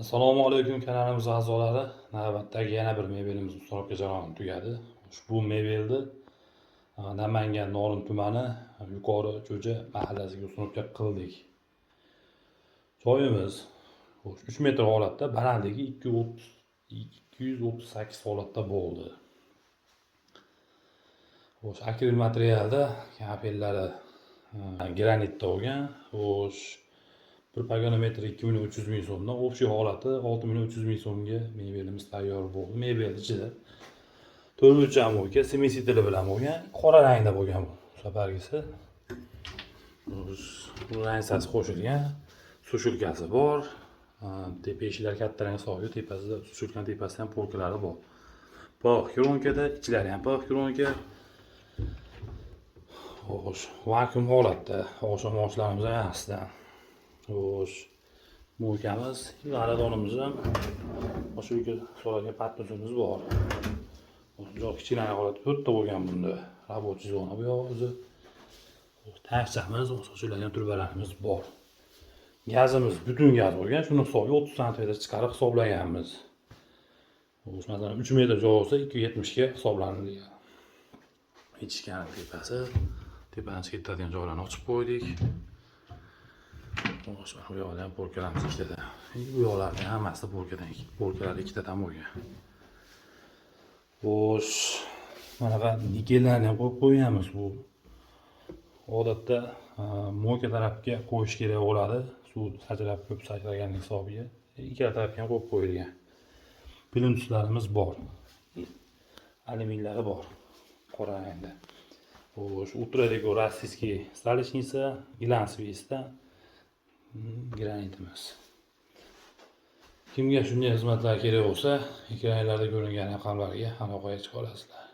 Assalomu alaykum kanalimiz a'zolari. Navbatdagi yana bir mebelimiz ustolovga jarayoni tugadi. Ushbu mebelni Namangan Norin tumani Yuqori Cho'ja mahallasiga ustolovga qildik. Joyimiz 3 metr holatda, balandligi 238 holatda bo'ldi. Akril materialda kapellari granitda bo'lgan. Bir paganometri 2300 ming so'mdan, общий holati 6300 ming so'mga mebelimiz tayyor bo'ldi. Mebel ichida 4 o'lcham bo'lgan, semisitrli bilan bo'lgan, qora rangda bo'lgan bu safargisi. Bu rangsasi qo'shilgan, sushilkasi bor. Tepa eshiklari katta rang hisobiga, tepasida sushilkan tepasida ham polkalari bor. Pog kronkada, ichlari ham pog kronka. Vakuum holatda, oshlarimiz ham aslan. Mo'kamiz, g'aradonimiz ham o'sha yerga so'ragan patnosimiz bor. Joy kichkina holatda to'rtta bo'lgan bunda. Рабочий zona bu yoq o'zi. Tashchamiz, o'shalarga turbalarimiz bor. Gazimiz butun gaz bo'lgan. Shuni hisobiga 30 sm chiqarib hisoblaganmiz. Masalan 3 metr joy bo'lsa 270 ga hisoblanadi. Ichkan tepasi, tepadan ketadigan joylarni ochib qo'ydik. Bu yoqda ham polkalarimiz ikkita. Bu yoqlarning hammasi polkalar ikkitadan bo'lgan. Mana bu nikellarni ham qo'yib qo'yamiz. Bu odatda mo'ka tarafga qo'yish kerak bo'ladi. Suv sachrab ko'p sachlaganlik hisobiga ikkala tarafga ham qo'yib qo'yilgan. Plyontuslarimiz bor. Alyuminlari bor. Qora rangda. Ultradeko rossiyskiy stolishnica, glansviyda granitimiz. Kimga shunday xizmatlar kerak bo'lsa, ekranlarda ko'ringan raqamlarga aloqaga chiqa olasizlar.